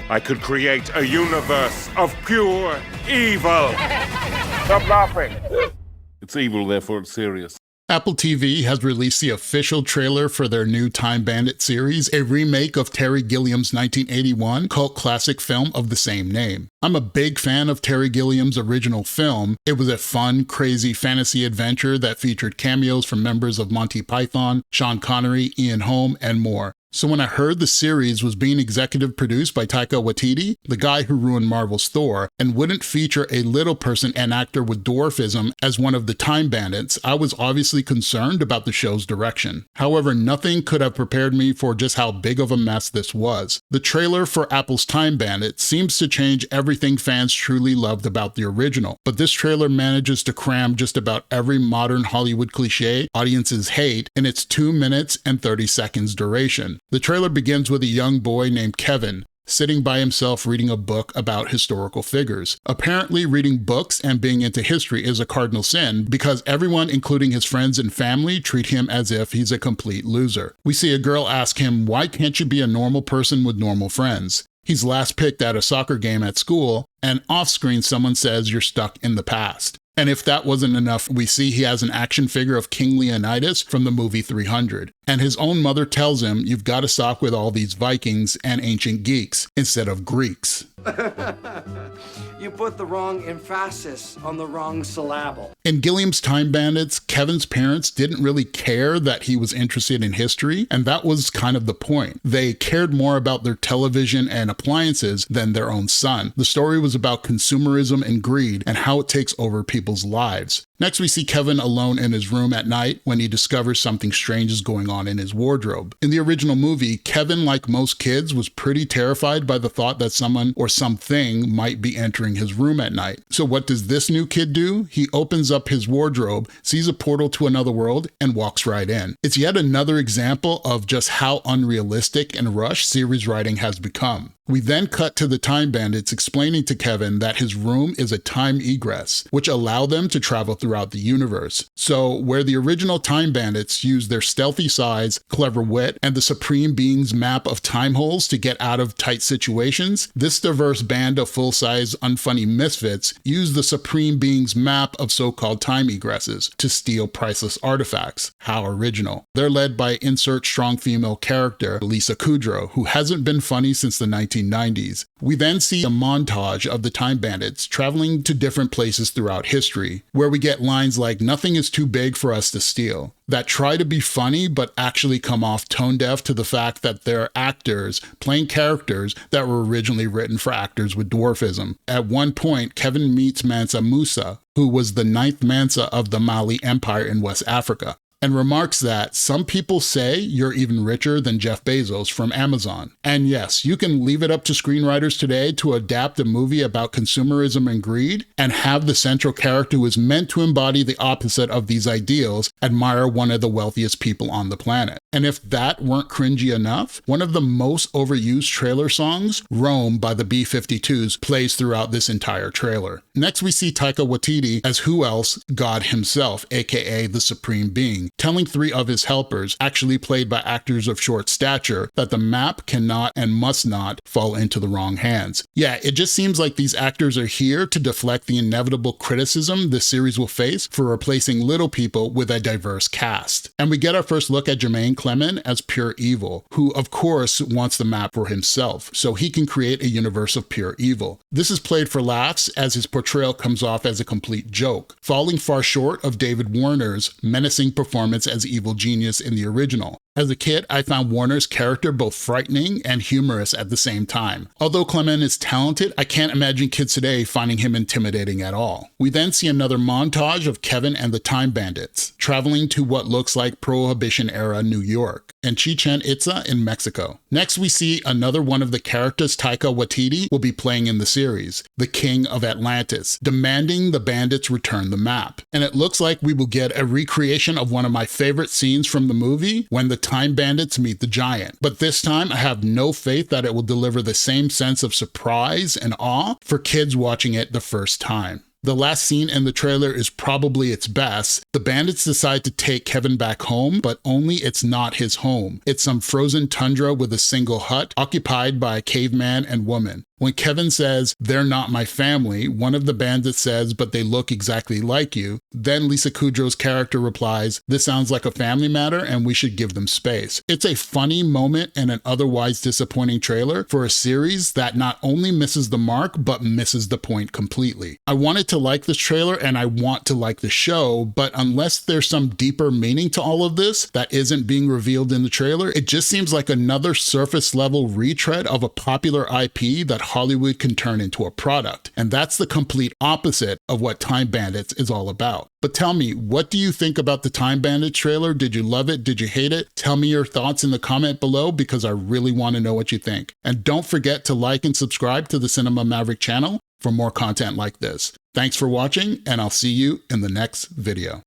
I could create a universe of pure evil. Stop laughing. It's evil, therefore it's serious. Apple TV has released the official trailer for their new Time Bandit series, a remake of Terry Gilliam's 1981 cult classic film of the same name. I'm a big fan of Terry Gilliam's original film. It was a fun, crazy fantasy adventure that featured cameos from members of Monty Python, Sean Connery, Ian Holm, and more. So when I heard the series was being executive produced by Taika Waititi, the guy who ruined Marvel's Thor, and wouldn't feature a little person and actor with dwarfism as one of the Time Bandits, I was obviously concerned about the show's direction. However, nothing could have prepared me for just how big of a mess this was. The trailer for Apple's Time Bandit seems to change everything fans truly loved about the original, but this trailer manages to cram just about every modern Hollywood cliche audiences hate in its 2 minutes and 30 seconds duration. The trailer begins with a young boy named Kevin sitting by himself reading a book about historical figures. Apparently, reading books and being into history is a cardinal sin because everyone, including his friends and family, treat him as if he's a complete loser. We see a girl ask him, "Why can't you be a normal person with normal friends?" He's last picked at a soccer game at school, and off-screen someone says you're stuck in the past. And if that wasn't enough, we see he has an action figure of King Leonidas from the movie 300. And his own mother tells him, "You've got to stop with all these Vikings and ancient geeks instead of Greeks." You put the wrong emphasis on the wrong syllable. In Gilliam's Time Bandits, Kevin's parents didn't really care that he was interested in history, and that was kind of the point. They cared more about their television and appliances than their own son. The story was about consumerism and greed and how it takes over people's lives. Next, we see Kevin alone in his room at night when he discovers something strange is going on in his wardrobe. In the original movie, Kevin, like most kids, was pretty terrified by the thought that someone or something might be entering his room at night. So what does this new kid do? He opens up his wardrobe, sees a portal to another world, and walks right in. It's yet another example of just how unrealistic and rushed series writing has become. We then cut to the Time Bandits explaining to Kevin that his room is a time egress, which allow them to travel throughout the universe. So where the original Time Bandits used their stealthy size, clever wit, and the Supreme Being's map of time holes to get out of tight situations, this diverse band of full-size, unfunny misfits used the Supreme Being's map of so-called time egresses to steal priceless artifacts. How original. They're led by insert strong female character, Lisa Kudrow, who hasn't been funny since the 1990s. We then see a montage of the Time Bandits traveling to different places throughout history, where we get lines like "nothing is too big for us to steal," that try to be funny but actually come off tone deaf to the fact that they're actors playing characters that were originally written for actors with dwarfism. At one point, Kevin meets Mansa Musa, who was the 9th Mansa of the Mali Empire in West Africa, and remarks that some people say you're even richer than Jeff Bezos from Amazon. And yes, you can leave it up to screenwriters today to adapt a movie about consumerism and greed and have the central character who is meant to embody the opposite of these ideals admire one of the wealthiest people on the planet. And if that weren't cringy enough, one of the most overused trailer songs, Rome by the B-52s, plays throughout this entire trailer. Next, we see Taika Waititi as who else? God himself, aka the Supreme Being, telling 3 of his helpers, actually played by actors of short stature, that the map cannot and must not fall into the wrong hands. Yeah, it just seems like these actors are here to deflect the inevitable criticism this series will face for replacing little people with a diverse cast. And we get our first look at Jermaine Clement as pure evil, who of course wants the map for himself, so he can create a universe of pure evil. This is played for laughs as his portrayal comes off as a complete joke, falling far short of David Warner's menacing performance as evil genius in the original. As a kid, I found Warner's character both frightening and humorous at the same time. Although Clement is talented, I can't imagine kids today finding him intimidating at all. We then see another montage of Kevin and the Time Bandits, traveling to what looks like Prohibition-era New York, and Chichen Itza in Mexico. Next, we see another one of the characters Taika Waititi will be playing in the series, the King of Atlantis, demanding the bandits return the map. And it looks like we will get a recreation of one of my favorite scenes from the movie, when the Time Bandits meet the giant. But this time, I have no faith that it will deliver the same sense of surprise and awe for kids watching it the first time. The last scene in the trailer is probably its best. The bandits decide to take Kevin back home, but only it's not his home. It's some frozen tundra with a single hut occupied by a caveman and woman. When Kevin says, "They're not my family," one of the bandits says, "But they look exactly like you." Then Lisa Kudrow's character replies, "This sounds like a family matter and we should give them space." It's a funny moment in an otherwise disappointing trailer for a series that not only misses the mark, but misses the point completely. I wanted to like this trailer and I want to like the show, but unless there's some deeper meaning to all of this that isn't being revealed in the trailer, it just seems like another surface level retread of a popular IP that Hollywood can turn into a product. And that's the complete opposite of what Time Bandits is all about. But tell me, what do you think about the Time Bandits trailer? Did you love it? Did you hate it? Tell me your thoughts in the comment below because I really want to know what you think. And don't forget to like and subscribe to the Cinema Maverick channel for more content like this. Thanks for watching, and I'll see you in the next video.